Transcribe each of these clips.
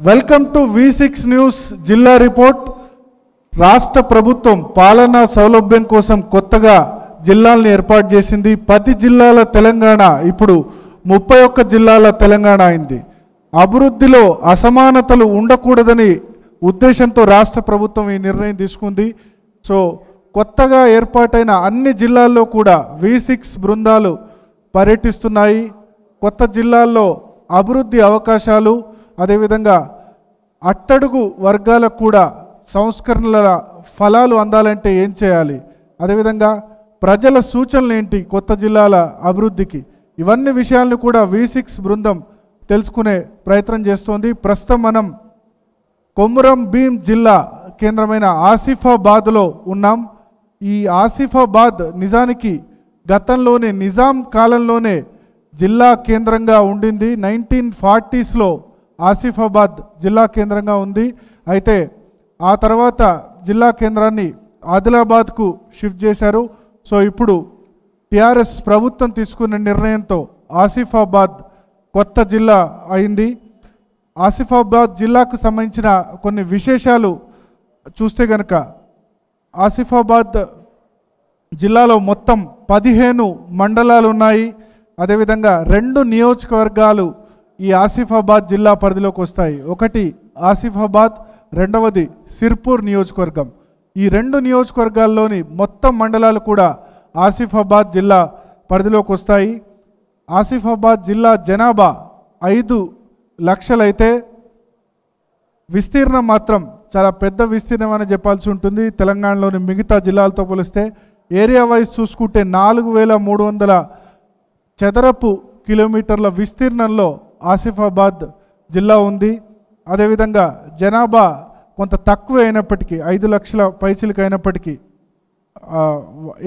Welcome to V6 news జిల్లా report. రాష్ట్ర ప్రభుత్వం పాలనా సౌలభ్యం కోసం కొత్తగా జిల్లాలను ఏర్పాటు చేసింది. 10 జిల్లాల తెలంగాణ ఇప్పుడు 31 జిల్లాల తెలంగాణ అయింది. అభివృద్ధిలో అసమానతలు ఉండకూడదని ఉద్దేశంతో రాష్ట్ర ప్రభుత్వం ఈ నిర్ణయం తీసుకుంది. సో కొత్తగా ఏర్పాటైన అన్ని జిల్లాల్లో కూడా V6 బృందాలు పర్యటిస్తున్నాయి. కొత్త జిల్లాల్లో అభివృద్ధి అవకాశాలు, అదేవిధంగా అట్టడుగు వర్గాలకు కూడా సంస్కరణల ఫలాలు అందాలంటే ఏం చేయాలి, అదేవిధంగా ప్రజల సూచనలు ఏంటి కొత్త జిల్లాల అభివృద్ధికి, ఇవన్నీ విషయాలను కూడా V6 బృందం తెలుసుకునే ప్రయత్నం చేస్తోంది. ప్రస్తుతం మనం కొమురం భీం జిల్లా కేంద్రమైన ఆసిఫాబాద్లో ఉన్నాం. ఈ ఆసిఫాబాద్ నిజానికి గతంలోనే నిజాం కాలంలోనే జిల్లా కేంద్రంగా ఉండింది. 1940స్లో ఆసిఫాబాద్ జిల్లా కేంద్రంగా ఉంది. అయితే ఆ తర్వాత జిల్లా కేంద్రాన్ని ఆదిలాబాద్కు షిఫ్ట్ చేశారు. సో ఇప్పుడు టీఆర్ఎస్ ప్రభుత్వం తీసుకున్న నిర్ణయంతో ఆసిఫాబాద్ కొత్త జిల్లా అయింది. ఆసిఫాబాద్ జిల్లాకు సంబంధించిన కొన్ని విశేషాలు చూస్తే కనుక ఆసిఫాబాద్ జిల్లాలో మొత్తం 15 మండలాలు ఉన్నాయి. అదేవిధంగా 2 నియోజకవర్గాలు ఈ ఆసిఫాబాద్ జిల్లా పరిధిలోకి వస్తాయి. ఒకటి ఆసిఫాబాద్, రెండవది సిర్పూర్ నియోజకవర్గం. ఈ 2 నియోజకవర్గాల్లోని మొత్తం మండలాలు కూడా ఆసిఫాబాద్ జిల్లా పరిధిలోకి వస్తాయి. ఆసిఫాబాద్ జిల్లా జనాభా 5 లక్షలైతే విస్తీర్ణం మాత్రం చాలా పెద్ద విస్తీర్ణం అని చెప్పాల్సి ఉంటుంది. తెలంగాణలోని మిగతా జిల్లాలతో పోలిస్తే ఏరియా వైజ్ చూసుకుంటే 4300 చదరపు కిలోమీటర్ల విస్తీర్ణంలో ఆసిఫాబాద్ జిల్లా ఉంది. అదేవిధంగా జనాభా కొంత తక్కువ అయినప్పటికీ 5 లక్షల పైచిలకు అయినప్పటికీ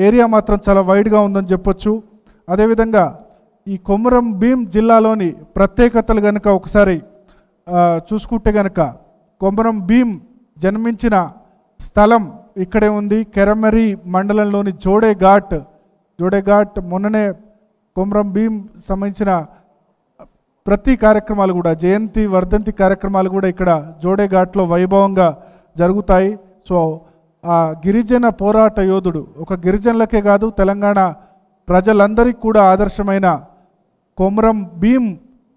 ఏరియా మాత్రం చాలా వైడ్గా ఉందని చెప్పొచ్చు. అదేవిధంగా ఈ కొమురం భీం జిల్లాలోని ప్రత్యేకతలు కనుక ఒకసారి చూసుకుంటే కనుక కొమురం భీం జన్మించిన స్థలం ఇక్కడే ఉంది. కెరమెరి మండలంలోని జోడేఘాట్ మొన్ననే కొమురం భీం సంబంధించిన ప్రతి కార్యక్రమాలు కూడా జయంతి వర్ధంతి కార్యక్రమాలు కూడా ఇక్కడ జోడేఘాట్లో వైభవంగా జరుగుతాయి. సో ఆ గిరిజన పోరాట యోధుడు, ఒక గిరిజనులకే కాదు తెలంగాణ ప్రజలందరికీ కూడా ఆదర్శమైన కొమురం భీం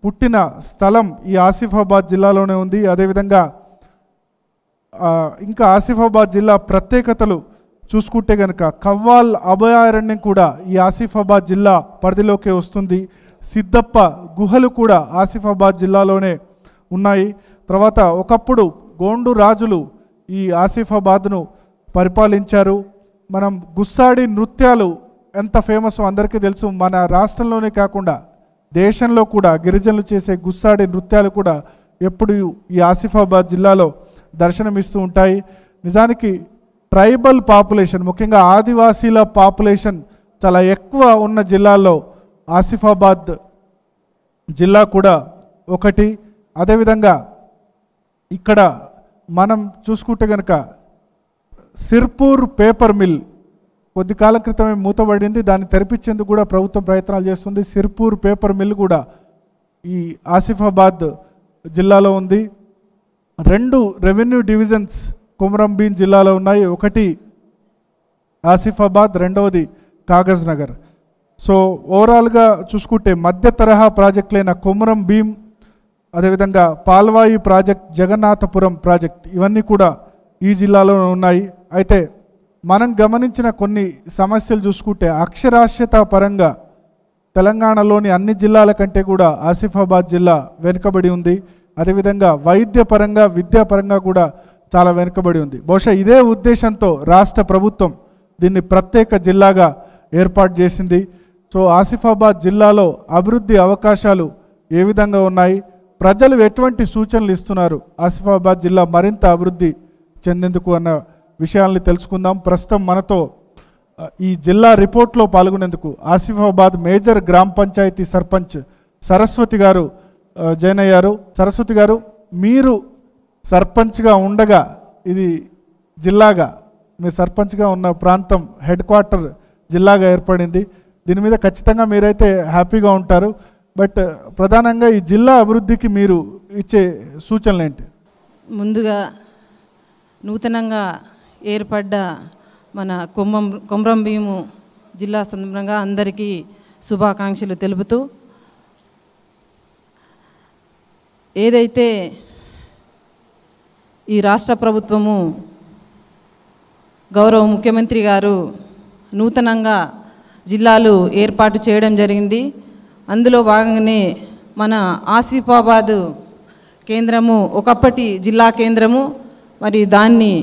పుట్టిన స్థలం ఈ ఆసిఫాబాద్ జిల్లాలోనే ఉంది. అదేవిధంగా ఇంకా ఆసిఫాబాద్ జిల్లా ప్రత్యేకతలు చూసుకుంటే కనుక కవ్వాల్ అభయారణ్యం కూడా ఈ ఆసిఫాబాద్ జిల్లా పరిధిలోకే వస్తుంది. సిద్ధప్ప గుహలు కూడా ఆసిఫాబాద్ జిల్లాలోనే ఉన్నాయి. తర్వాత ఒకప్పుడు గోండు రాజులు ఈ ఆసిఫాబాద్ను పరిపాలించారు. మనం గుస్సాడి నృత్యాలు ఎంత ఫేమస్ అందరికీ తెలుసు. మన రాష్ట్రంలోనే కాకుండా దేశంలో కూడా గిరిజనులు చేసే గుస్సాడి నృత్యాలు కూడా ఎప్పుడు ఈ ఆసిఫాబాద్ జిల్లాలో దర్శనమిస్తూ ఉంటాయి. నిజానికి ట్రైబల్ పాపులేషన్, ముఖ్యంగా ఆదివాసీల పాపులేషన్ చాలా ఎక్కువ ఉన్న జిల్లాల్లో ఆసిఫాబాద్ జిల్లా కూడా ఒకటి. అదేవిధంగా ఇక్కడ మనం చూసుకుంటే కనుక సిర్పూర్ పేపర్ మిల్ కొద్ది కాలం క్రితమే మూతబడింది. దాన్ని తెరిపించేందుకు కూడా ప్రభుత్వం ప్రయత్నాలు చేస్తుంది. సిర్పూర్ పేపర్ మిల్ కూడా ఈ ఆసిఫాబాద్ జిల్లాలో ఉంది. 2 రెవెన్యూ డివిజన్స్ కొమురం భీం జిల్లాలో ఉన్నాయి. ఒకటి ఆసిఫాబాద్, రెండవది కాగజ్ నగర్. సో ఓవరాల్గా చూసుకుంటే మధ్య తరహా ప్రాజెక్టులైన కొమురం భీం, అదేవిధంగా పాల్వాయి ప్రాజెక్ట్, జగన్నాథపురం ప్రాజెక్ట్ ఇవన్నీ కూడా ఈ జిల్లాలో ఉన్నాయి. అయితే మనం గమనించిన కొన్ని సమస్యలు చూసుకుంటే అక్షరాస్యత పరంగా తెలంగాణలోని అన్ని జిల్లాల కంటే కూడా ఆసిఫాబాద్ జిల్లా వెనుకబడి ఉంది. అదేవిధంగా వైద్యపరంగా, విద్యాపరంగా కూడా చాలా వెనుకబడి ఉంది. బహుశా ఇదే ఉద్దేశంతో రాష్ట్ర ప్రభుత్వం దీన్ని ప్రత్యేక జిల్లాగా ఏర్పాటు చేసింది. సో ఆసిఫాబాద్ జిల్లాలో అభివృద్ధి అవకాశాలు ఏ విధంగా ఉన్నాయి, ప్రజలు ఎటువంటి సూచనలు ఇస్తున్నారు, ఆసిఫాబాద్ జిల్లా మరింత అభివృద్ధి చెందేందుకు అన్న విషయాల్ని తెలుసుకుందాం. ప్రస్తుతం మనతో ఈ జిల్లా రిపోర్ట్లో పాల్గొనేందుకు ఆసిఫాబాద్ మేజర్ గ్రామ పంచాయతీ సర్పంచ్ సరస్వతి గారు జాయిన్ అయ్యారు. సరస్వతి గారు, మీరు సర్పంచ్గా ఉండగా ఇది జిల్లాగా, మీరు సర్పంచ్గా ఉన్న ప్రాంతం హెడ్ క్వార్టర్ జిల్లాగా ఏర్పడింది. దీని మీద ఖచ్చితంగా మీరైతే హ్యాపీగా ఉంటారు. బట్ ప్రధానంగా ఈ జిల్లా అభివృద్ధికి మీరు ఇచ్చే సూచనలు ఏంటి? ముందుగా నూతనంగా ఏర్పడ్డ మన కొమరం భీము జిల్లా సందర్భంగా అందరికీ శుభాకాంక్షలు తెలుపుతూ, ఏదైతే ఈ రాష్ట్ర ప్రభుత్వము గౌరవ ముఖ్యమంత్రి గారు నూతనంగా జిల్లాలు ఏర్పాటు చేయడం జరిగింది. అందులో భాగంగానే మన ఆసిఫాబాద్ కేంద్రము ఒకప్పటి జిల్లా కేంద్రము, మరి దాన్ని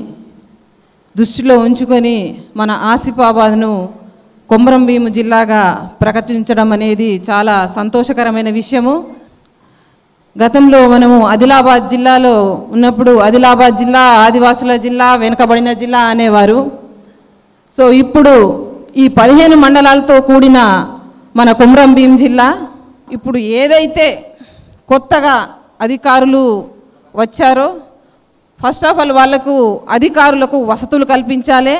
దృష్టిలో ఉంచుకొని మన ఆసిఫాబాద్ను కొమరం భీము జిల్లాగా ప్రకటించడం అనేది చాలా సంతోషకరమైన విషయము. గతంలో మనము ఆదిలాబాద్ జిల్లాలో ఉన్నప్పుడు ఆదిలాబాద్ జిల్లా ఆదివాసుల జిల్లా, వెనుకబడిన జిల్లా అనేవారు. సో ఇప్పుడు ఈ 15 మండలాలతో కూడిన మన కొమరం భీం జిల్లా ఇప్పుడు ఏదైతే కొత్తగా అధికారులు వచ్చారో ఫస్ట్ ఆఫ్ ఆల్ వాళ్లకు అధికారులకు వసతులు కల్పించాలి.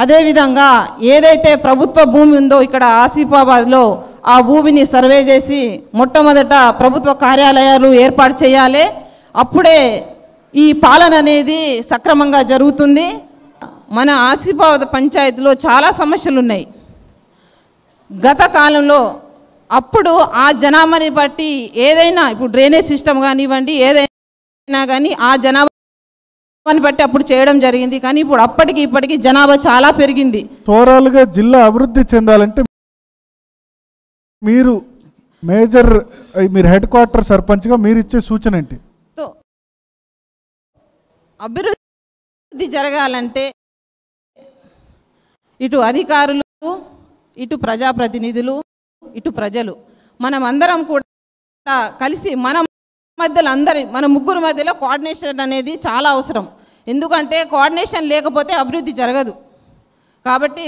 అదేవిధంగా ఏదైతే ప్రభుత్వ భూమి ఉందో ఇక్కడ ఆసిఫాబాద్లో ఆ భూమిని సర్వే చేసి మొట్టమొదట ప్రభుత్వ కార్యాలయాలు ఏర్పాటు చేయాలి. అప్పుడే ఈ పాలన అనేది సక్రమంగా జరుగుతుంది. మన ఆసిఫాబాద్ పంచాయతీలో చాలా సమస్యలు ఉన్నాయి. గత కాలంలో అప్పుడు ఆ జనాభాని బట్టి ఏదైనా ఇప్పుడు డ్రైనేజ్ సిస్టమ్ కానివ్వండి ఏదైనా కానీ ఆ జనాభాని బట్టి అప్పుడు చేయడం జరిగింది. కానీ ఇప్పుడు అప్పటికి ఇప్పటికి జనాభా చాలా పెరిగింది. ఓవరాల్గా జిల్లా అభివృద్ధి చెందాలంటే మీరు హెడ్ క్వార్టర్ సర్పంచ్గా మీరు ఇచ్చే సూచన ఏంటి? అభివృద్ధి జరగాలంటే ఇటు అధికారులు, ఇటు ప్రజాప్రతినిధులు, ఇటు ప్రజలు మనం అందరం కూడా కలిసి మన ముగ్గురు మధ్యలో కోఆర్డినేషన్ అనేది చాలా అవసరం. ఎందుకంటే కోఆర్డినేషన్ లేకపోతే అభివృద్ధి జరగదు. కాబట్టి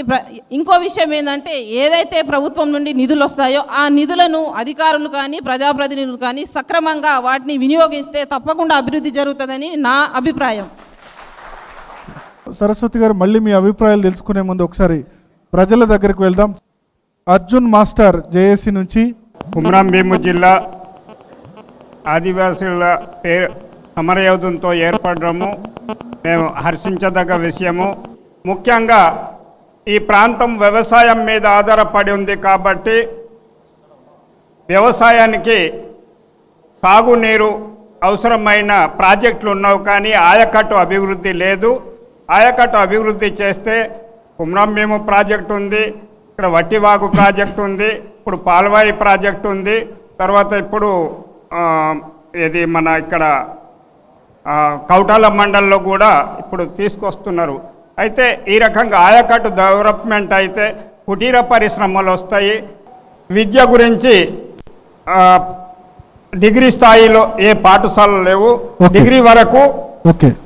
ఇంకో విషయం ఏంటంటే ఏదైతే ప్రభుత్వం నుండి నిధులు వస్తాయో ఆ నిధులను అధికారులు కానీ ప్రజాప్రతినిధులు కానీ సక్రమంగా వాటిని వినియోగిస్తే తప్పకుండా అభివృద్ధి జరుగుతుందని నా అభిప్రాయం. సరస్వతి గారు, మళ్ళీ మీ అభిప్రాయాలు తెలుసుకునే ముందు ఒకసారి ప్రజల దగ్గరికి వెళ్దాం. అర్జున్ మాస్టర్ జేఏసీ నుంచి. కొమరం భీము జిల్లా ఆదివాసుల సమరయోధంతో ఏర్పడము మేము హర్షించదగ్గ విషయము. ముఖ్యంగా ఈ ప్రాంతం వ్యవసాయం మీద ఆధారపడి ఉంది కాబట్టి వ్యవసాయానికి సాగునీరు అవసరమైన ప్రాజెక్టులు ఉన్నావు, కానీ ఆయకట్టు అభివృద్ధి లేదు. ఆయకట్టు అభివృద్ధి చేస్తే కొమరం భీము ప్రాజెక్టు ఉంది, ఇక్కడ వట్టివాగు ప్రాజెక్టు ఉంది, ఇప్పుడు పాల్వాయి ప్రాజెక్టు ఉంది, తర్వాత ఇప్పుడు ఇది మన ఇక్కడ కౌటాల మండలంలో కూడా ఇప్పుడు తీసుకొస్తున్నారు. అయితే ఈ రకంగా ఆయకట్టు డెవలప్మెంట్ అయితే కుటీర పరిశ్రమలు వస్తాయి. విద్య గురించి డిగ్రీ స్థాయిలో ఏ పాఠశాలలు లేవు, డిగ్రీ వరకు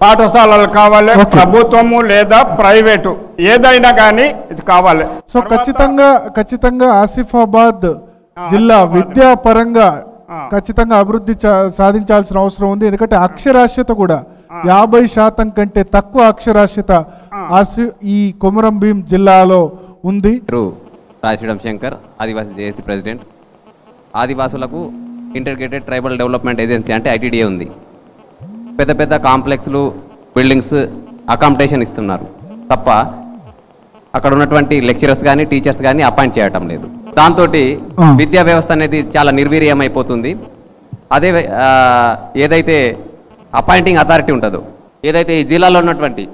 పాఠశాలలు కావాలి, ప్రభుత్వము లేదా ప్రైవేటు ఏదైనా కానీ ఇది కావాలి. సో ఖచ్చితంగా ఆసిఫాబాద్ జిల్లా విద్యాపరంగా ఖచ్చితంగా అభివృద్ధి సాధించాల్సిన అవసరం ఉంది. ఎందుకంటే అక్షరాస్యత కూడా 50% కంటే తక్కువ అక్షరాస్యత ఈ కొమరం భీం జిల్లాలో ఉంది. Rajasriram Shankar, Adivasi JAC president. ఆదివాసులకు ఇంటిగ్రేటెడ్ ట్రైబల్ డెవలప్మెంట్ ఏజెన్సీ అంటే ఐటీడీఏ ఉంది. పెద్ద పెద్ద కాంప్లెక్స్లు, బిల్డింగ్స్ అకామిడేషన్ ఇస్తున్నారు తప్ప అక్కడ ఉన్నటువంటి లెక్చరర్స్ కానీ టీచర్స్ కానీ అపాయింట్ చేయటం లేదు. దాంతో విద్యా వ్యవస్థ అనేది చాలా నిర్వీర్యమైపోతుంది. అదే ఏదైతే అపాయింటింగ్ అథారిటీ ఉంటుందో, ఏదైతే ఈ జిల్లాలో ఉన్నటువంటి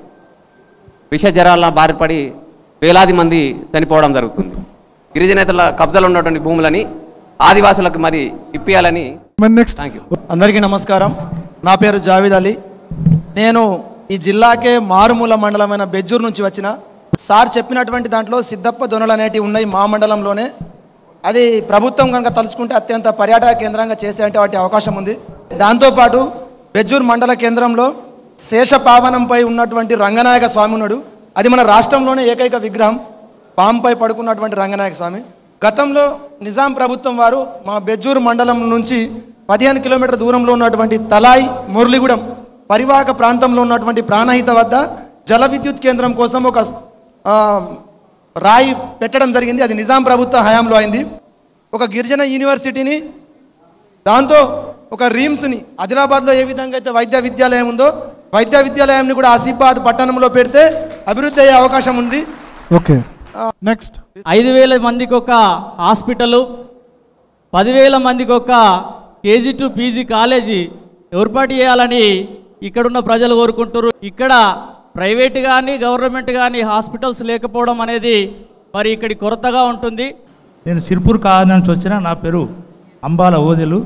విష జ్వరాల బారిపడి వేలాది మంది చనిపోవడం జరుగుతుంది. గిరిజనేతల కబ్జాలో ఉన్నటువంటి భూములని ఆదివాసులకు మరి ఇప్పియాలని. అందరికీ నమస్కారం. నా పేరు జావేద్ అలీ. నేను ఈ జిల్లాకే మారుమూల మండలమైన బెజ్జూరు నుంచి వచ్చిన. సార్ చెప్పినటువంటి దాంట్లో సిద్ధప్ప దొనలు అనేటివి ఉన్నాయి మా మండలంలోనే. అది ప్రభుత్వం కనుక తలుచుకుంటే అత్యంత పర్యాటక కేంద్రంగా చేసేటువంటి అవకాశం ఉంది. దాంతోపాటు బెజ్జూరు మండల కేంద్రంలో శేషపావనంపై ఉన్నటువంటి రంగనాయక స్వామి ఉన్నాడు. అది మన రాష్ట్రంలోనే ఏకైక విగ్రహం, పాంపై పడుకున్నటువంటి రంగనాయక స్వామి. గతంలో నిజాం ప్రభుత్వం వారు మా బెజ్జూరు మండలం నుంచి 15 కిలోమీటర్ల దూరంలో ఉన్నటువంటి తలాయి మురళిగూడెం పరివాహక ప్రాంతంలో ఉన్నటువంటి ప్రాణహిత వద్ద జల విద్యుత్ కేంద్రం కోసం ఒక రాయి పెట్టడం జరిగింది. అది నిజాం ప్రభుత్వ హయాంలో అయింది. ఒక గిరిజన యూనివర్సిటీని, దాంతో ఒక రీమ్స్ని, ఆదిలాబాద్లో ఏ విధంగా అయితే వైద్య విద్యాలయం ఉందో వైద్య విద్యాలయాన్ని కూడా ఆసిఫాబాద్ పట్టణంలో పెడితే అభివృద్ధి అయ్యే అవకాశం ఉంది. Okay, next. 5,000 మందికి ఒక హాస్పిటలు, 10,000 మందికి ఒక కేజీ టు పీజీ కాలేజీ ఏర్పాటు చేయాలని ఇక్కడున్న ప్రజలు కోరుకుంటారు. ఇక్కడ ప్రైవేట్ కానీ గవర్నమెంట్ కానీ హాస్పిటల్స్ లేకపోవడం అనేది మరి ఇక్కడి కొరతగా ఉంటుంది. నేను సిర్పూర్ కాదు నుంచి వచ్చిన. నా పేరు అంబాల ఓదెలు.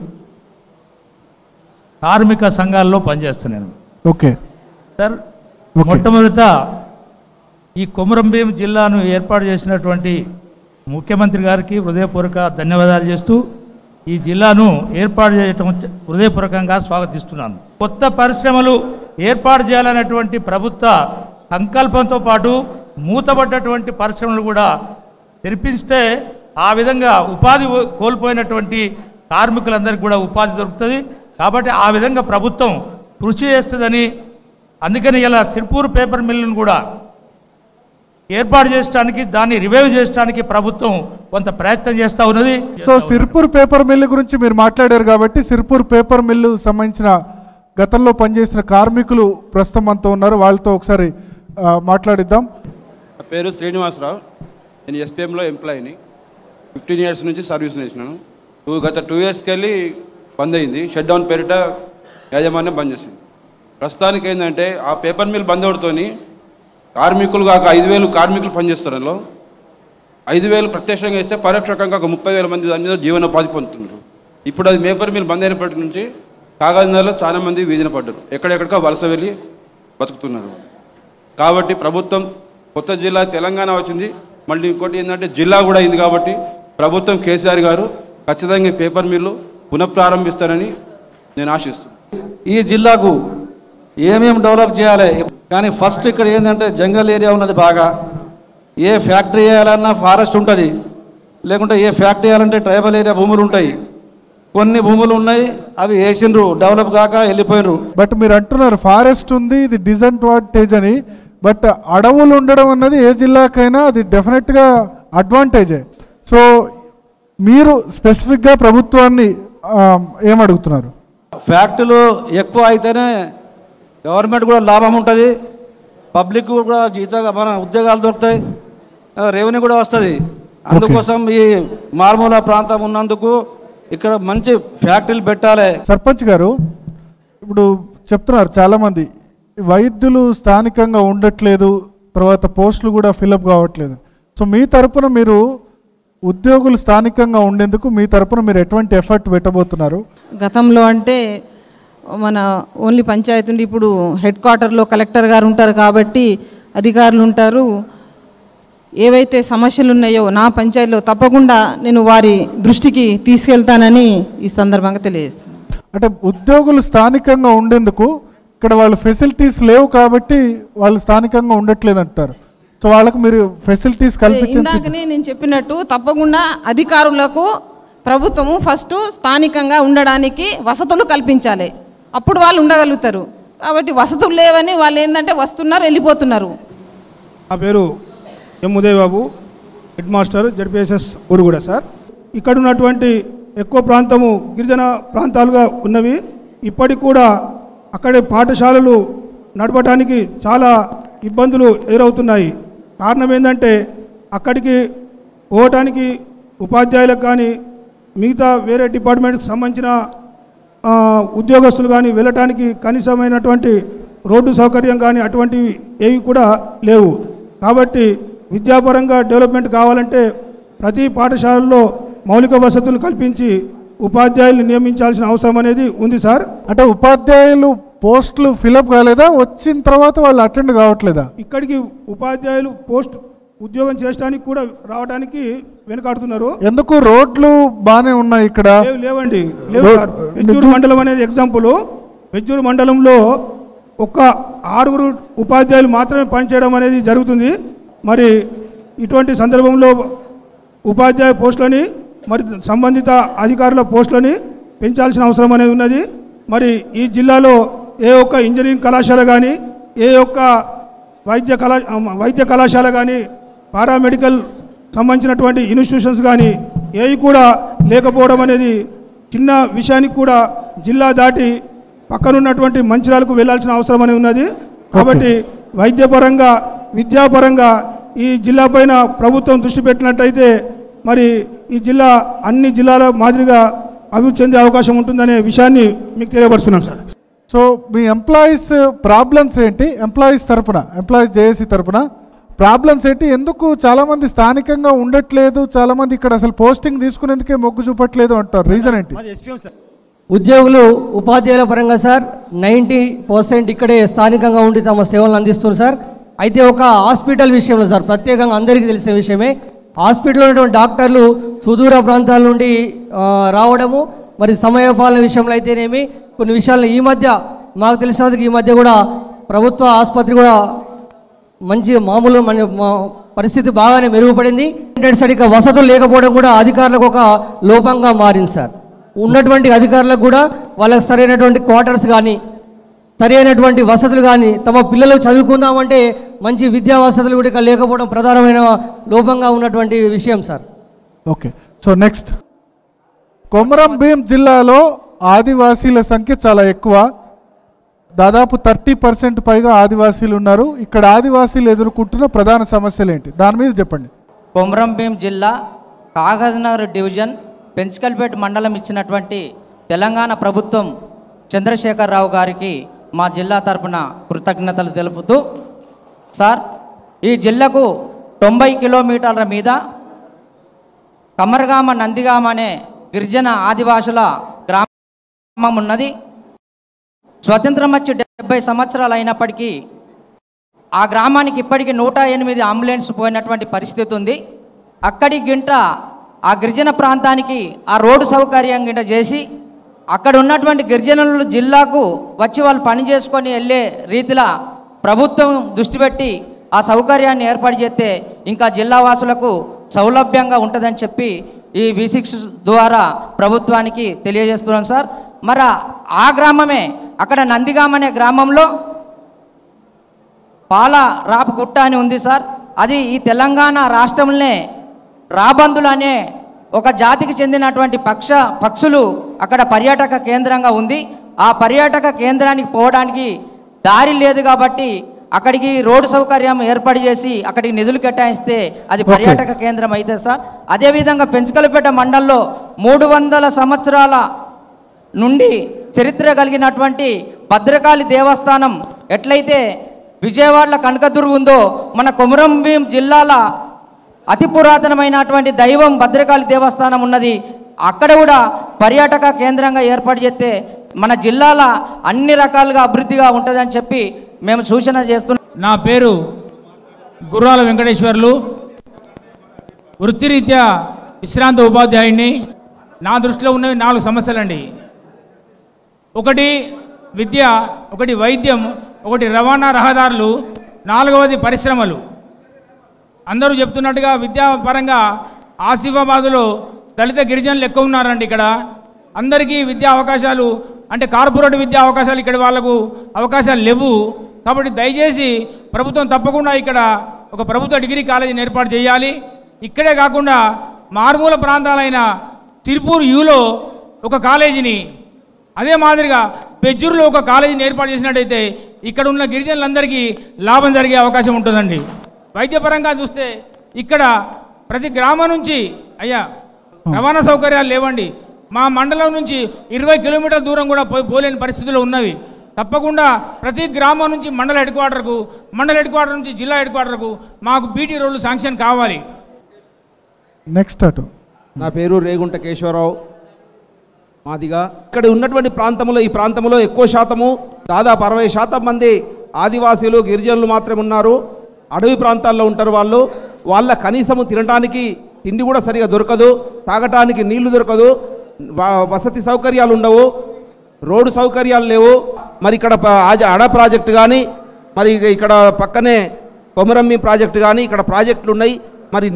కార్మిక సంఘాల్లో పనిచేస్తున్నాను. ఓకే సార్, మొట్టమొదట ఈ కొమరంభీం జిల్లాను ఏర్పాటు చేసినటువంటి ముఖ్యమంత్రి గారికి హృదయపూర్వక ధన్యవాదాలు చేస్తూ ఈ జిల్లాను ఏర్పాటు చేయటం హృదయపూర్వకంగా స్వాగతిస్తున్నాను. కొత్త పరిశ్రమలు ఏర్పాటు చేయాలనేటువంటి ప్రభుత్వ సంకల్పంతో పాటు మూతబడ్డటువంటి పరిశ్రమలు కూడా తెరిపిస్తే ఆ విధంగా ఉపాధి కోల్పోయినటువంటి కార్మికులందరికీ కూడా ఉపాధి దొరుకుతుంది. కాబట్టి ఆ విధంగా ప్రభుత్వం కృషి చేస్తుందని, అందుకని ఇలా సిర్పూర్ పేపర్ మిల్లును కూడా ఏర్పాటు చేయడానికి, దాన్ని రివైవ్ చేయడానికి ప్రభుత్వం కొంత ప్రయత్నం చేస్తూ ఉన్నది. సో సిర్పూర్ పేపర్ మిల్లు గురించి మీరు మాట్లాడారు కాబట్టి సిర్పూర్ పేపర్ మిల్లు సంబంధించిన గతంలో పనిచేసిన కార్మికులు ప్రస్తుతం మనతో ఉన్నారు. వాళ్ళతో ఒకసారి మాట్లాడిద్దాం. నా పేరు శ్రీనివాసరావు. నేను ఎస్పీఎంలో ఎంప్లాయీని. 15 ఇయర్స్ నుంచి సర్వీస్ చేసినాను. గత 2 ఇయర్స్కి వెళ్ళి బంద్ అయింది. షట్ డౌన్ పేరిట యాజమాన్యం బంద్ చేసింది. ప్రస్తుతానికి ఏంటంటే ఆ పేపర్ మిల్ బంద్ అవడంతోని కార్మికులు కాక 5,000 కార్మికులు పనిచేస్తారు. అందులో 5,000 ప్రత్యక్షంగా వేస్తే పరోక్షంగా ఒక 30,000 మంది దాని మీద జీవనోపాధి పొందుతున్నారు. ఇప్పుడు అది పేపర్ మిల్ బంద్ అయినప్పటి నుంచి కాగజ్నగర్లో చాలా మంది వీధిన పడ్డారు. ఎక్కడెక్కడికో వలస వెళ్ళి బతుకుతున్నారు. కాబట్టి ప్రభుత్వం కొత్త జిల్లా తెలంగాణ వచ్చింది. మళ్ళీ ఇంకోటి ఏంటంటే జిల్లా కూడా అయింది. కాబట్టి ప్రభుత్వం కేసీఆర్ గారు ఖచ్చితంగా పేపర్ మిల్లు పునఃప్రారంభిస్తారని నేను ఆశిస్తున్నాను. ఈ జిల్లాకు ఏమేమి డెవలప్ చేయాలి, కానీ ఫస్ట్ ఇక్కడ ఏంటంటే జంగల్ ఏరియా ఉన్నది బాగా. ఏ ఫ్యాక్టరీ చేయాలన్నా ఫారెస్ట్ ఉంటుంది, లేకుంటే ఏ ఫ్యాక్టరీ చేయాలంటే ట్రైబల్ ఏరియా భూములు ఉంటాయి. కొన్ని భూములు ఉన్నాయి, అవి వేసిండ్రు, డెవలప్ కాక వెళ్ళిపోయినరు. బట్ మీరు అంటున్నారు ఫారెస్ట్ ఉంది, ఇది డిసడ్వాంటేజ్ అని. బట్ అడవులు ఉండడం అన్నది ఏ జిల్లాకైనా అది డెఫినెట్గా అడ్వాంటేజే. సో మీరు స్పెసిఫిక్గా ప్రభుత్వాన్ని ఏమడుగుతున్నారు? ఫ్యాక్టరీలు ఎక్కువ అయితేనే గవర్నమెంట్ కూడా లాభం ఉంటుంది, పబ్లిక్ కూడా మన ఉద్యోగాలు దొరుకుతాయి, రెవెన్యూ కూడా వస్తుంది. అందుకోసం ఈ మారుమూల ప్రాంతం ఉన్నందుకు ఇక్కడ మంచి ఫ్యాక్టరీలు పెట్టాలి. సర్పంచ్ గారు, ఇప్పుడు చెప్తున్నారు చాలామంది వైద్యులు స్థానికంగా ఉండట్లేదు, తర్వాత పోస్టులు కూడా ఫిలప్ కావట్లేదు. సో మీ తరపున మీరు ఉద్యోగులు స్థానికంగా ఉండేందుకు మీ తరపున మీరు ఎటువంటి ఎఫర్ట్ పెట్టబోతున్నారు? గతంలో అంటే మన ఓన్లీ పంచాయతీ ఉండి ఇప్పుడు హెడ్ క్వార్టర్లో కలెక్టర్ గారు ఉంటారు కాబట్టి అధికారులు ఉంటారు. ఏవైతే సమస్యలు ఉన్నాయో నా పంచాయతీలో తప్పకుండా నేను వారి దృష్టికి తీసుకెళ్తానని ఈ సందర్భంగా తెలియజేస్తున్నాను. అంటే ఉద్యోగులు స్థానికంగా ఉండేందుకు ఇక్కడ వాళ్ళు ఫెసిలిటీస్ లేవు కాబట్టి వాళ్ళు స్థానికంగా ఉండట్లేదు అంటారు. సో వాళ్ళకు మీరు ఫెసిలిటీస్ కల్పించండి. ఇందాకనే నేను చెప్పినట్టు తప్పకుండా అధికారులకు ప్రభుత్వము ఫస్ట్ స్థానికంగా ఉండడానికి వసతులు కల్పించాలి, అప్పుడు వాళ్ళు ఉండగలుగుతారు. కాబట్టి వసతులు లేవని వాళ్ళు ఏంటంటే వస్తున్నారు, వెళ్ళిపోతున్నారు. నా పేరు ఎం ఉదయ్ బాబు, హెడ్ మాస్టర్ జడ్పీఎస్ఎస్ ఊరుగూడ. సార్, ఇక్కడ ఉన్నటువంటి ఎక్కువ ప్రాంతము గిరిజన ప్రాంతాలుగా ఉన్నవి. ఇప్పటికి కూడా అక్కడి పాఠశాలలు నడపడానికి చాలా ఇబ్బందులు ఎదురవుతున్నాయి. కారణం ఏంటంటే అక్కడికి పోవటానికి ఉపాధ్యాయులకు కానీ మిగతా వేరే డిపార్ట్మెంట్కి సంబంధించిన ఉద్యోగస్తులు కానీ వెళ్ళటానికి కనీసమైనటువంటి రోడ్డు సౌకర్యం కానీ అటువంటివి ఏవి కూడా లేవు. కాబట్టి విద్యాపరంగా డెవలప్మెంట్ కావాలంటే ప్రతి పాఠశాలలో మౌలిక వసతులు కల్పించి ఉపాధ్యాయులు నియమించాల్సిన అవసరం అనేది ఉంది. సార్, అంటే ఉపాధ్యాయులు పోస్టులు ఫిలప్ కాలేదా, వచ్చిన తర్వాత వాళ్ళు అటెండ్ కావట్లేదా? ఇక్కడికి ఉపాధ్యాయులు పోస్ట్ ఉద్యోగం చేయడానికి కూడా రావడానికి వెనుకాడుతున్నారు. ఎందుకు? రోడ్లు బాగానే ఉన్నాయి ఇక్కడ. లేవండి, లేవు సార్. వెజ్జూరు మండలం అనేది ఎగ్జాంపుల్. వెజ్జూరు మండలంలో ఒక్క 6 ఉపాధ్యాయులు మాత్రమే పనిచేయడం అనేది జరుగుతుంది. మరి ఇటువంటి సందర్భంలో ఉపాధ్యాయ పోస్టులని మరి సంబంధిత అధికారుల పోస్టులని పెంచాల్సిన అవసరం అనేది ఉన్నది. మరి ఈ జిల్లాలో ఏ ఒక్క ఇంజనీరింగ్ కళాశాల కానీ, ఏ ఒక్క వైద్య కళాశాల కానీ, పారామెడికల్ సంబంధించినటువంటి ఇన్స్టిట్యూషన్స్ కానీ ఏవి కూడా లేకపోవడం అనేది చిన్న విషయానికి కూడా జిల్లా దాటి పక్కనున్నటువంటి మంచిర్యాలకు వెళ్ళాల్సిన అవసరం అనేది ఉన్నది. కాబట్టి వైద్యపరంగా విద్యాపరంగా ఈ జిల్లా పైన ప్రభుత్వం దృష్టి పెట్టినట్టయితే మరి ఈ జిల్లా అన్ని జిల్లాల మాదిరిగా అభివృద్ధి చెందే అవకాశం ఉంటుందనే విషయాన్ని మీకు తెలియపరుస్తున్నాం సార్. సో మీ ఎంప్లాయీస్ ప్రాబ్లమ్స్ ఏంటి? ఎంప్లాయీస్ జేఏసీ తరపున ప్రాబ్లమ్స్ ఏంటి? ఎందుకు చాలామంది స్థానికంగా ఉండట్లేదు, చాలామంది ఇక్కడ అసలు పోస్టింగ్ తీసుకునేందుకే మొగ్గు చూపట్లేదు అంటారు, రీజన్ ఏంటి? ఉద్యోగులు ఉపాధ్యాయుల పరంగా సార్ 90% ఇక్కడే స్థానికంగా ఉండి తమ సేవలను అందిస్తున్నారు సార్. అయితే ఒక హాస్పిటల్ విషయంలో సార్ ప్రత్యేకంగా అందరికీ తెలిసే విషయమే, హాస్పిటల్లో ఉన్నటువంటి డాక్టర్లు సుదూర ప్రాంతాల నుండి రావడము, మరి సమయపాలన విషయంలో అయితేనేమి కొన్ని విషయాల్లో ఈ మధ్య మాకు తెలిసినందుకు ఈ మధ్య కూడా ప్రభుత్వ ఆసుపత్రి కూడా మంచి మామూలు పరిస్థితి బాగానే మెరుగుపడింది. సరిగ్గా వసతులు లేకపోవడం కూడా అధికారులకు ఒక లోపంగా మారింది సార్. ఉన్నటువంటి అధికారులకు కూడా వాళ్ళకి సరైనటువంటి క్వార్టర్స్ కానీ సరైనటువంటి వసతులు కానీ తమ పిల్లలు చదువుకుందామంటే మంచి విద్యా వసతులు కూడా లేకపోవడం ప్రధానమైన లోపంగా ఉన్నటువంటి విషయం sir. Okay, so next, Komaram Bheem జిల్లాలో ఆదివాసీల సంఖ్య చాలా ఎక్కువ, దాదాపు 30% పైగా ఆదివాసీలు ఉన్నారు. ఇక్కడ ఆదివాసీలు ఎదుర్కొంటున్న ప్రధాన సమస్యలు ఏంటి, దాని మీద చెప్పండి. కొమరం భీం జిల్లా కాగజ్నగర్ డివిజన్ పెంచికల్పేట మండలం ఇచ్చినటువంటి తెలంగాణ ప్రభుత్వం చంద్రశేఖరరావు గారికి మా జిల్లా తరపున కృతజ్ఞతలు తెలుపుతూ, సార్ ఈ జిల్లాకు 90 కిలోమీటర్ల మీద కమర్గామ నందిగామ అనే గిరిజన ఆదివాసుల గ్రామం ఉన్నది. స్వతంత్రం వచ్చి 70 సంవత్సరాలు అయినప్పటికీ ఆ గ్రామానికి ఇప్పటికీ 108 అంబులెన్స్ పోయినటువంటి పరిస్థితి ఉంది. అక్కడి గింట ఆ గిరిజన ప్రాంతానికి ఆ రోడ్డు సౌకర్యం గింట చేసి అక్కడ ఉన్నటువంటి గిరిజనులు జిల్లాకు వచ్చి వాళ్ళు పని చేసుకొని వెళ్ళే రీతిలో ప్రభుత్వం దృష్టి పెట్టి ఆ సౌకర్యాన్ని ఏర్పాటు చేస్తే ఇంకా జిల్లా వాసులకు సౌలభ్యంగా ఉంటుందని చెప్పి ఈ V6 ద్వారా ప్రభుత్వానికి తెలియజేస్తున్నాం సార్. మరి ఆ గ్రామమే అక్కడ నందిగామ అనే గ్రామంలో పాల రాపగుట్ట అని ఉంది సార్. అది ఈ తెలంగాణ రాష్ట్రంలోనే రాబందులు అనే ఒక జాతికి చెందినటువంటి పక్షులు అక్కడ పర్యాటక కేంద్రంగా ఉంది. ఆ పర్యాటక కేంద్రానికి పోవడానికి దారి లేదు కాబట్టి అక్కడికి రోడ్డు సౌకర్యం ఏర్పాటు చేసి అక్కడికి నిధులు కేటాయిస్తే అది పర్యాటక కేంద్రం అయితే సార్. అదేవిధంగా పెంచికల్పేట మండలంలో 300 సంవత్సరాల నుండి చరిత్ర కలిగినటువంటి భద్రకాళి దేవస్థానం ఎట్లయితే విజయవాడలో కనకదుర్గ ఉందో మన కొమరం భీం జిల్లాల అతి పురాతనమైనటువంటి దైవం భద్రకాళి దేవస్థానం ఉన్నది. అక్కడ కూడా పర్యాటక కేంద్రంగా ఏర్పాటు చేస్తే మన జిల్లాల అన్ని రకాలుగా అభివృద్ధిగా ఉంటుందని చెప్పి మేము సూచన చేస్తున్నాం. నా పేరు గుర్రాల వెంకటేశ్వర్లు, వృత్తిరీత్యా విశ్రాంత ఉపాధ్యాయుడిని. నా దృష్టిలో ఉన్నవి 4 సమస్యలండి. ఒకటి విద్య, ఒకటి వైద్యం, ఒకటి రవాణా రహదారులు, 4వది పరిశ్రమలు. అందరూ చెప్తున్నట్టుగా విద్యాపరంగా ఆసిఫాబాదులో దళిత గిరిజనులు ఎక్కువ ఉన్నారండి. ఇక్కడ అందరికీ విద్యా అవకాశాలు అంటే కార్పొరేట్ విద్యా అవకాశాలు ఇక్కడ వాళ్ళకు అవకాశాలు లేవు. కాబట్టి దయచేసి ప్రభుత్వం తప్పకుండా ఇక్కడ ఒక ప్రభుత్వ డిగ్రీ కాలేజీని ఏర్పాటు చేయాలి. ఇక్కడే కాకుండా మారుమూల ప్రాంతాలైన తిరుపూర్ యూలో ఒక కాలేజీని, అదే మాదిరిగా బెజ్జూరులో ఒక కాలేజీని ఏర్పాటు చేసినట్టయితే ఇక్కడ ఉన్న గిరిజనులందరికీ లాభం జరిగే అవకాశం ఉంటుందండి. వైద్యపరంగా చూస్తే ఇక్కడ ప్రతి గ్రామం నుంచి రవాణా సౌకర్యాలు లేవండి. మా మండలం నుంచి 20 కిలోమీటర్ల దూరం కూడా పోలేని పరిస్థితులు ఉన్నవి. తప్పకుండా ప్రతి గ్రామం నుంచి మండల హెడ్ క్వార్టర్ నుంచి జిల్లా హెడ్ క్వార్టర్కు మాకు బీటీ రోడ్లు శాంక్షన్ కావాలి. నెక్స్ట్ అటు నా పేరు రేగుంట కేశవరావు, మాదిగా. ఇక్కడ ఉన్నటువంటి ఈ ప్రాంతంలో ఎక్కువ శాతము దాదాపు 60% మంది ఆదివాసీలు గిరిజనులు మాత్రమే ఉన్నారు. అడవి ప్రాంతాల్లో ఉంటారు వాళ్ళు. వాళ్ళ కనీసము తినడానికి తిండి కూడా సరిగా దొరకదు, తాగటానికి నీళ్లు దొరకదు, వసతి సౌకర్యాలు ఉండవు, రోడ్డు సౌకర్యాలు లేవు. మరి ఇక్కడ అడ ప్రాజెక్టు కానీ, మరి ఇక్కడ పక్కనే కొమరం భీం ప్రాజెక్టు కానీ ఇక్కడ ప్రాజెక్టులు ఉన్నాయి. మరి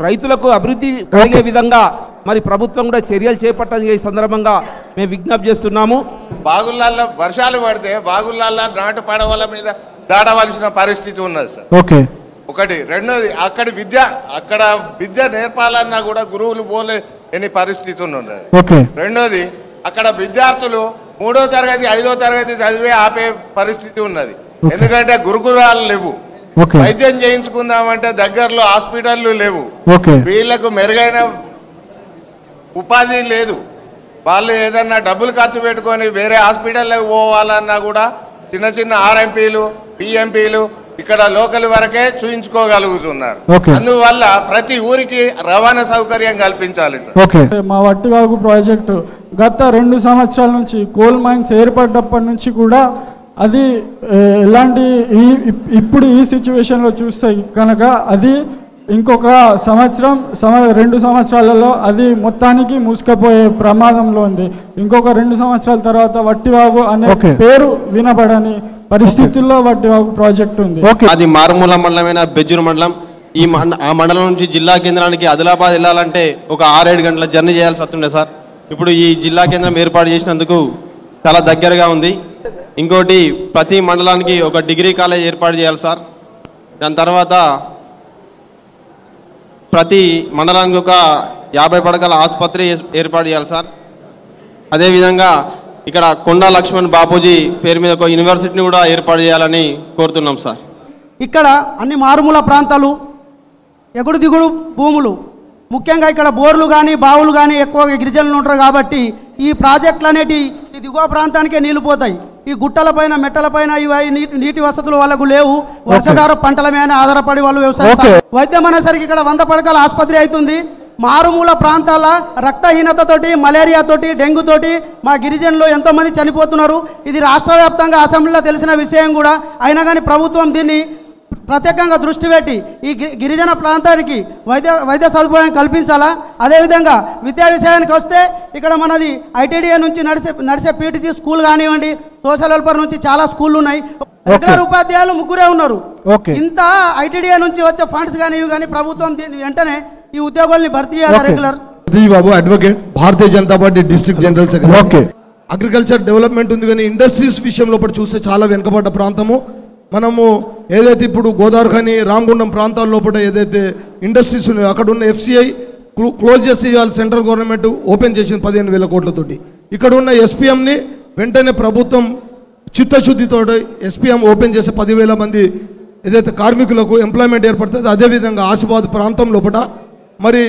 రైతులకు అభివృద్ధి కలిగే విధంగా మరి ప్రభుత్వం కూడా చర్యలు చేపట్టాలని ఈ సందర్భంగా మేము విజ్ఞప్తి చేస్తున్నాము. బాగుళ్ళల్లో వర్షాలు పడితే బాగుళ్ళల్లో నాటు పడవల మీద దాడవలసిన పరిస్థితి ఉన్నది సార్. ఓకే, ఒకటి. రెండోది అక్కడ విద్య నేర్పాలన్నా కూడా గురువులు పోలేని పరిస్థితి ఉన్నది. రెండోది అక్కడ విద్యార్థులు 3వ తరగతి 5వ తరగతి చదివే ఆపే పరిస్థితి ఉన్నది. ఎందుకంటే గురుకులాలు లేవు. వైద్యం చేయించుకుందామంటే దగ్గరలో హాస్పిటళ్ళు లేవు. వీళ్లకు మెరుగైన ఉపాధి లేదు. వాళ్ళు ఏదన్నా డబ్బులు ఖర్చు పెట్టుకొని వేరే హాస్పిటల్కి పోవాలన్నా కూడా చిన్న చిన్న ఆర్ఎంపీలు పిఎంపీలు ఇక్కడ లోకల్ వరకే చూయించుకోగలుగుతున్నారు. అందువల్ల ప్రతి ఊరికి రవాణా సౌకర్యం కల్పించాలి సార్. మా వట్టివాగు ప్రాజెక్టు గత 2 సంవత్సరాల నుంచి కోల్ మైన్స్ ఏర్పడ్డప్పటి నుంచి కూడా అది ఎలాంటి ఇప్పుడు ఈ సిచ్యువేషన్లో చూస్తే కనుక అది ఇంకొక 2 సంవత్సరాలలో అది మొత్తానికి మూసుకుపోయే ప్రమాదంలో ఉంది. ఇంకొక 2 సంవత్సరాల తర్వాత వట్టివాగు అనే పేరు వినబడని పరిస్థితుల్లో వట్టివాగు ప్రాజెక్ట్ ఉంది. అది మారుమూల మండలమైన బెజ్జూరు మండలం. ఆ మండలం నుంచి జిల్లా కేంద్రానికి ఆదిలాబాద్ వెళ్ళాలంటే ఒక 6-7 గంటల జర్నీ చేయాల్సి వస్తుండే సార్. ఇప్పుడు ఈ జిల్లా కేంద్రం ఏర్పాటు చేసినందుకు చాలా దగ్గరగా ఉంది. ఇంకోటి ప్రతి మండలానికి ఒక డిగ్రీ కాలేజ్ ఏర్పాటు చేయాలి సార్. దాని తర్వాత ప్రతి మండలానికి ఒక 50 పడకల ఆసుపత్రి ఏర్పాటు చేయాలి సార్. అదేవిధంగా ఇక్కడ కొండా లక్ష్మణ్ బాపూజీ పేరు మీద ఒక యూనివర్సిటీని కూడా ఏర్పాటు చేయాలని కోరుతున్నాం సార్. ఇక్కడ అన్ని మారుమూల ప్రాంతాలు, ఎగుడు దిగుడు భూములు, ముఖ్యంగా ఇక్కడ బోర్లు కానీ బావులు కానీ ఎక్కువగా గిరిజనులు ఉంటారు కాబట్టి ఈ ప్రాజెక్టులు అనేటి ఈ దిగువ ప్రాంతానికే నీళ్లు పోతాయి. ఈ గుట్టలపైన మెట్టలపైన ఇవి నీటి వసతులు వాళ్ళకు లేవు. వర్షధార పంటల మీద ఆధారపడి వాళ్ళు వ్యవసాయం వైద్యం అనేసరికి ఇక్కడ 100 పడకల ఆసుపత్రి అవుతుంది. మారుమూల ప్రాంతాల రక్తహీనతతోటి, మలేరియాతోటి, డెంగ్యూతోటి మా గిరిజనులు ఎంతోమంది చనిపోతున్నారు. ఇది రాష్ట్ర వ్యాప్తంగా అసెంబ్లీలో తెలిసిన విషయం కూడా. అయినా కానీ ప్రభుత్వం దీన్ని ప్రత్యేకంగా దృష్టి పెట్టి ఈ గిరిజన ప్రాంతానికి వైద్య సదుపాయం కల్పించాలా. అదేవిధంగా విద్యా విషయానికి వస్తే ఇక్కడ మనది ఐటీడీఏ నుంచి నడిచే పీటీసీ స్కూల్ కానివ్వండి, సోషల్ వెల్ఫేర్ నుంచి చాలా స్కూళ్ళు ఉన్నాయి. రెగ్యులర్ ఉపాధ్యాయులు 3 ఉన్నారు. ఇంత ఐటీడీఏ నుంచి వచ్చే ఫండ్స్ కానీ ఇవి కానీ ప్రభుత్వం వెంటనే ఈ ఉద్యోగుల్ని భర్తీ చేయాలి. Regular Babu advocate, Bharatiya Janata Party district general secretary. Agriculture development ఉంది కానీ ఇండస్ట్రీస్ విషయంలో చూస్తే చాలా వెనుకబడ్డ ప్రాంతము. మనము ఏదైతే ఇప్పుడు గోదావరి ఖని, రామగుండం ప్రాంతాల లోపల ఏదైతే ఇండస్ట్రీస్ ఉన్నాయో అక్కడ ఉన్న ఎఫ్సిఐ క్లోజ్ చేసి ఇవాళ సెంట్రల్ గవర్నమెంట్ ఓపెన్ చేసింది 15,000 కోట్లతోటి. ఇక్కడ ఉన్న ఎస్పీఎంని వెంటనే ప్రభుత్వం చిత్తశుద్ధితో ఎస్పీఎం ఓపెన్ చేసే 10,000 మంది ఏదైతే కార్మికులకు ఎంప్లాయ్మెంట్ ఏర్పడుతుంది. అదేవిధంగా ఆసిఫాబాద్ ప్రాంతం లోపల మరి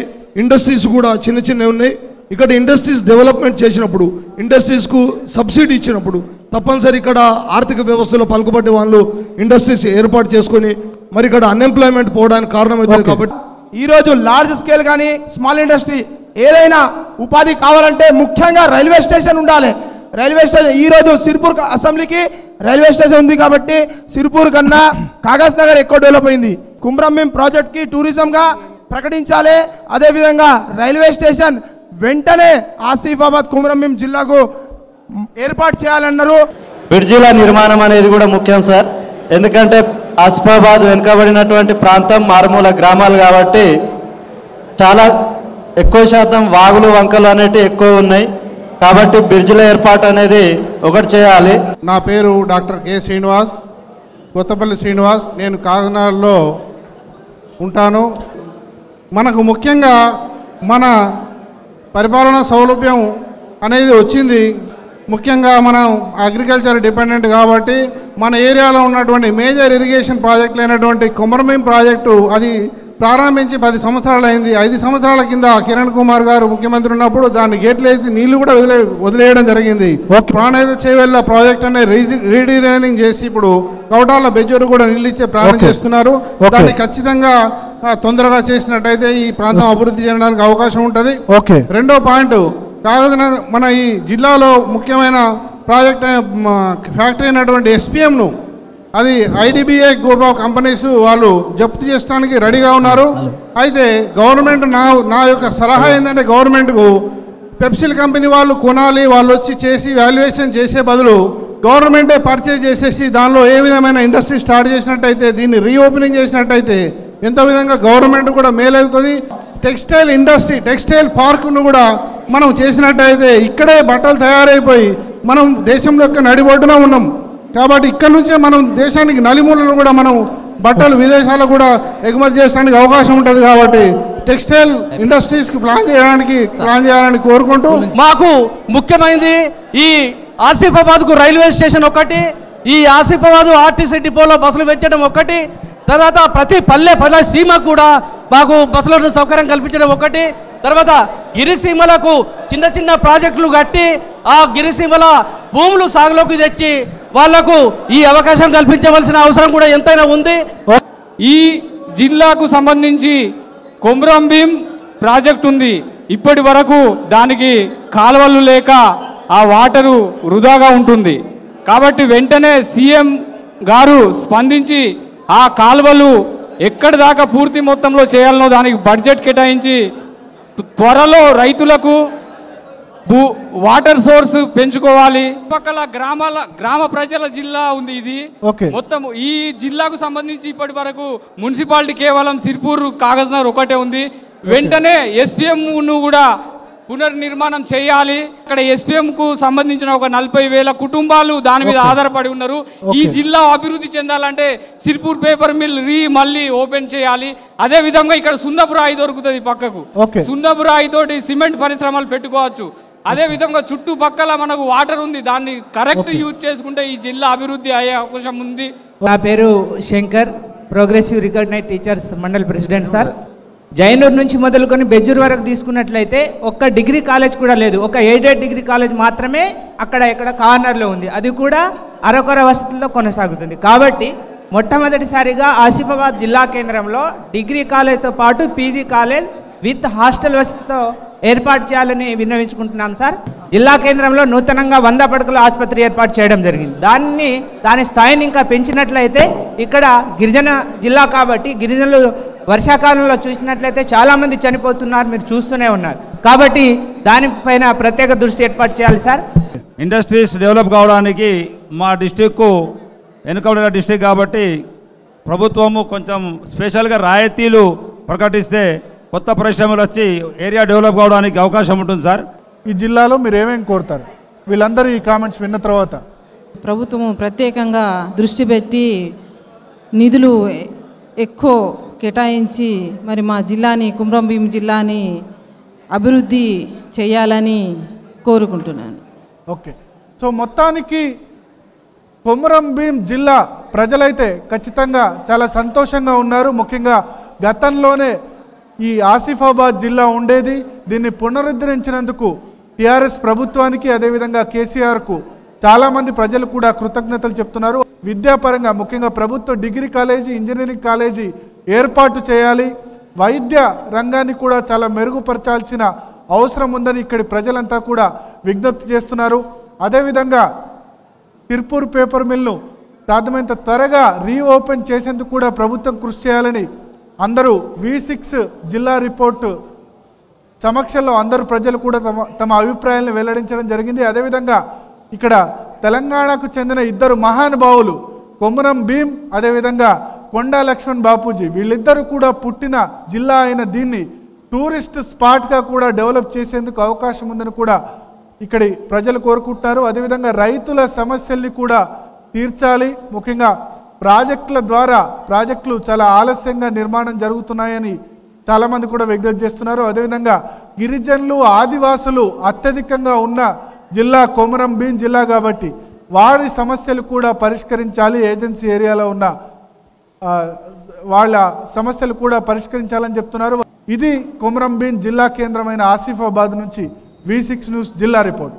ఇండస్ట్రీస్ కూడా చిన్న చిన్నవి ఉన్నాయి. ఇక్కడ ఇండస్ట్రీస్ డెవలప్మెంట్ చేసినప్పుడు, ఇండస్ట్రీస్కు సబ్సిడీ ఇచ్చినప్పుడు తప్పనిసరి ఇక్కడ ఆర్థిక వ్యవస్థలో పలుకుబడి వాళ్ళు ఇండస్ట్రీస్ ఏర్పాటు చేసుకొని మరి ఇక్కడ అన్ఎంప్లాయ్మెంట్ పోవడానికి కారణమవుతుంది. కాబట్టి ఈరోజు లార్జ్ స్కేల్ కానీ స్మాల్ ఇండస్ట్రీ ఏదైనా ఉపాధి కావాలంటే ముఖ్యంగా రైల్వే స్టేషన్ ఉండాలి. రైల్వే స్టేషన్ ఈరోజు సిర్పూర్ అసెంబ్లీకి రైల్వే స్టేషన్ ఉంది కాబట్టి సిర్పూర్ కన్నా కాగజ్ నగర్ ఎక్కువ డెవలప్ అయింది. కుమ్రంభీం ప్రాజెక్ట్కి టూరిజంగా ప్రకటించాలి. అదేవిధంగా రైల్వే స్టేషన్ వెంటనే ఆసిఫాబాద్ కుమ్రంభీం జిల్లాకు ఏర్పాటు చేయాలన్నారు. బ్రిడ్జిల నిర్మాణం అనేది కూడా ముఖ్యం సార్. ఎందుకంటే ఆసిఫాబాద్ వెనుకబడినటువంటి ప్రాంతం, మారుమూల గ్రామాలు కాబట్టి చాలా ఎక్కువ శాతం వాగులు వంకలు అనేటివి ఎక్కువ ఉన్నాయి. కాబట్టి బ్రిడ్జిల ఏర్పాటు అనేది ఒకటి చేయాలి. నా పేరు డాక్టర్ కె శ్రీనివాస్, కొత్తపల్లి శ్రీనివాస్. నేను కాకినాడలో ఉంటాను. మనకు ముఖ్యంగా మన పరిపాలన సౌలభ్యం అనేది వచ్చింది. ముఖ్యంగా మనం అగ్రికల్చర్ డిపెండెంట్ కాబట్టి మన ఏరియాలో ఉన్నటువంటి మేజర్ ఇరిగేషన్ ప్రాజెక్టులు అయినటువంటి కుమ్రంభీం ప్రాజెక్టు అది ప్రారంభించి 10 సంవత్సరాలు అయింది. 5 సంవత్సరాల కింద కిరణ్ కుమార్ గారు ముఖ్యమంత్రి ఉన్నప్పుడు దాన్ని గేట్లు వేసి నీళ్లు కూడా వదిలేయడం జరిగింది. ప్రాణేత చేవెళ్ళ ప్రాజెక్ట్ అనే రీడిజైనింగ్ చేసి ఇప్పుడు కౌటాల బెజ్జూరు కూడా నీళ్ళు ఇచ్చే ప్రారంభం చేస్తున్నారు. దాన్ని ఖచ్చితంగా తొందరగా చేసినట్టయితే ఈ ప్రాంతం అభివృద్ధి చేయడానికి అవకాశం ఉంటుంది. రెండో పాయింట్, మన ఈ జిల్లాలో ముఖ్యమైన ప్రాజెక్ట్ ఫ్యాక్టరీ అయినటువంటి ఎస్పీఎంను అది ఐడిబిఐ గ్రూప్ ఆఫ్ కంపెనీస్ వాళ్ళు జప్తు చేయడానికి రెడీగా ఉన్నారు. అయితే గవర్నమెంట్ నా యొక్క సలహా ఏంటంటే గవర్నమెంట్కు పెప్సిల్ కంపెనీ వాళ్ళు కొనాలి, వాళ్ళు వచ్చి చేసి వాల్యుయేషన్ చేసే బదులు గవర్నమెంటే పర్చేజ్ చేసేసి దానిలో ఏ విధమైన ఇండస్ట్రీ స్టార్ట్ చేసినట్టయితే, దీన్ని రీఓపెనింగ్ చేసినట్టయితే ఎంతో విధంగా గవర్నమెంట్ కూడా మేలవుతుంది. టెక్స్టైల్ ఇండస్ట్రీ, టెక్స్టైల్ పార్కును కూడా మనం చేసినట్టయితే ఇక్కడే బట్టలు తయారైపోయి మనం దేశంలో యొక్క నడిబొడ్డున ఉన్నాం. కాబట్టి ఇక్కడ నుంచే మనం దేశానికి నలుమూలలు కూడా మనం బట్టలు విదేశాలకు కూడా ఎగుమతి చేయడానికి అవకాశం ఉంటుంది. కాబట్టి టెక్స్టైల్ ఇండస్ట్రీస్కి ప్లాన్ చేయాలని కోరుకుంటూ మాకు ముఖ్యమైనది ఈ ఆసిఫాబాద్కు రైల్వే స్టేషన్ ఒకటి, ఈ ఆసిఫాబాద్ ఆర్టీసీ డిపోలో బస్సులు పెంచడం ఒకటి, తర్వాత ప్రతి పల్లె సీమకు కూడా మాకు బస్సుల సౌకర్యం కల్పించడం ఒకటి, తర్వాత గిరిసీమలకు చిన్న చిన్న ప్రాజెక్టులు కట్టి ఆ గిరిసీమల భూములు సాగులోకి తెచ్చి వాళ్లకు ఈ అవకాశం కల్పించవలసిన అవసరం కూడా ఎంతైనా ఉంది. ఈ జిల్లాకు సంబంధించి కొమ్రం భీం ప్రాజెక్ట్ ఉంది. ఇప్పటి వరకు దానికి కాలువలు లేక ఆ వాటరు వృధాగా ఉంటుంది. కాబట్టి వెంటనే సీఎం గారు స్పందించి ఆ కాలువలు ఎక్కడి దాకా పూర్తి మొత్తంలో చేయాలనో దానికి బడ్జెట్ కేటాయించి త్వరలో రైతులకు వాటర్ సోర్స్ పెంచుకోవాలి. పక్కల గ్రామ ప్రజల జిల్లా ఉంది ఇది. మొత్తం ఈ జిల్లాకు సంబంధించి ఇప్పటి వరకు మున్సిపాలిటీ కేవలం సిర్పూర్ కాగజ్నగర్ ఒకటే ఉంది. వెంటనే ఎస్పీఎం ను కూడా పునర్నిర్మాణం చేయాలి. ఇక్కడ ఎస్పీఎం కు సంబంధించిన ఒక 40,000 కుటుంబాలు దాని మీద ఆధారపడి ఉన్నారు. ఈ జిల్లా అభివృద్ధి చెందాలంటే సిర్పూర్ పేపర్ మిల్ మళ్ళీ ఓపెన్ చేయాలి. అదే విధంగా ఇక్కడ సున్నపు రాయి దొరుకుతుంది పక్కకు, సున్నపు రాయి తోటి సిమెంట్ పరిశ్రమలు పెట్టుకోవచ్చు. అదే విధంగా చుట్టుపక్కల మనకు వాటర్ ఉంది, దాన్ని కరెక్ట్ యూజ్ చేసుకుంటే ఈ జిల్లా అభివృద్ధి అయ్యే అవకాశం ఉంది. నా పేరు Shankar, progressive recognised teachers mandal president sir. Jainoor నుంచి మొదలుకొని బెజ్జూర్ వరకు తీసుకున్నట్లయితే ఒక్క డిగ్రీ కాలేజ్ కూడా లేదు. ఒక ఎయిడెడ్ డిగ్రీ కాలేజ్ మాత్రమే ఇక్కడ కార్నర్లో ఉంది. అది కూడా అరకొర వసతులతో కొనసాగుతుంది. కాబట్టి మొట్టమొదటిసారిగా ఆసిఫాబాద్ జిల్లా కేంద్రంలో డిగ్రీ కాలేజ్తో పాటు పీజీ కాలేజ్ విత్ హాస్టల్ వసతితో ఏర్పాటు చేయాలని విన్నవించుకుంటున్నాం సార్. జిల్లా కేంద్రంలో నూతనంగా 100 పడకల ఆసుపత్రి ఏర్పాటు చేయడం జరిగింది. దాని స్థాయిని ఇంకా పెంచినట్లయితే ఇక్కడ గిరిజన జిల్లా కాబట్టి గిరిజనులు వర్షాకాలంలో చూసినట్లయితే చాలామంది చనిపోతున్నారు, మీరు చూస్తూనే ఉన్నారు. కాబట్టి దానిపైన ప్రత్యేక దృష్టి ఏర్పాటు చేయాలి సార్. ఇండస్ట్రీస్ డెవలప్ కావడానికి మా డిస్టిక్కు వెనుకబడిన డిస్టిక్ కాబట్టి ప్రభుత్వము కొంచెం స్పెషల్గా రాయితీలు ప్రకటిస్తే కొత్త పరిశ్రమలు వచ్చి ఏరియా డెవలప్ కావడానికి అవకాశం ఉంటుంది సార్. ఈ జిల్లాలో మీరు ఏమేమి కోరుతారు? వీళ్ళందరూ ఈ కామెంట్స్ విన్న తర్వాత ప్రభుత్వము ప్రత్యేకంగా దృష్టి పెట్టి నిధులు ఎక్కువ కేటాయించి మరి మా జిల్లాని కొమ్రం భీం జిల్లాని అభివృద్ధి చేయాలని కోరుకుంటున్నాను. ఓకే, సో మొత్తానికి కొమ్రం భీం జిల్లా ప్రజలైతే ఖచ్చితంగా చాలా సంతోషంగా ఉన్నారు. ముఖ్యంగా గతంలోనే ఈ ఆసిఫాబాద్ జిల్లా ఉండేది, దీన్ని పునరుద్ధరించినందుకు టీఆర్ఎస్ ప్రభుత్వానికి అదేవిధంగా కేసీఆర్కు చాలామంది ప్రజలు కూడా కృతజ్ఞతలు చెప్తున్నారు. విద్యాపరంగా ముఖ్యంగా ప్రభుత్వ డిగ్రీ కాలేజీ, ఇంజనీరింగ్ కాలేజీ ఏర్పాటు చేయాలి. వైద్య రంగాన్ని కూడా చాలా మెరుగుపరచాల్సిన అవసరం ఉందని ఇక్కడి ప్రజలంతా కూడా విజ్ఞప్తి చేస్తున్నారు. అదేవిధంగా సిర్పూర్ పేపర్ మిల్ను సాధ్యమైనంత త్వరగా రీఓపెన్ చేసేందుకు కూడా ప్రభుత్వం కృషి చేయాలని అందరూ V6 జిల్లా రిపోర్టు సమక్షంలో అందరూ ప్రజలు కూడా తమ అభిప్రాయాలను వెల్లడించడం జరిగింది. అదేవిధంగా ఇక్కడ తెలంగాణకు చెందిన 2 మహానుభావులు కొమరం భీం అదేవిధంగా కొండా లక్ష్మణ్ బాపూజీ, వీళ్ళిద్దరూ కూడా పుట్టిన జిల్లా అయిన దీన్ని టూరిస్ట్ స్పాట్గా కూడా డెవలప్ చేసేందుకు అవకాశం ఉందని కూడా ఇక్కడి ప్రజలు కోరుకుంటున్నారు. అదేవిధంగా రైతుల సమస్యల్ని కూడా తీర్చాలి. ముఖ్యంగా ప్రాజెక్టుల ద్వారా ప్రాజెక్టులు చాలా ఆలస్యంగా నిర్మాణం జరుగుతున్నాయని చాలామంది కూడా విజ్ఞప్తి చేస్తున్నారు. అదేవిధంగా గిరిజనులు, ఆదివాసులు అత్యధికంగా ఉన్న జిల్లా కొమరం భీం జిల్లా కాబట్టి వారి సమస్యలు కూడా పరిష్కరించాలి. ఏజెన్సీ ఏరియాలో ఉన్న వాళ్ళ సమస్యలు కూడా పరిష్కరించాలని చెప్తున్నారు. ఇది కొమరం భీం జిల్లా కేంద్రమైన ఆసిఫాబాద్ నుంచి V6 న్యూస్ జిల్లా రిపోర్ట్.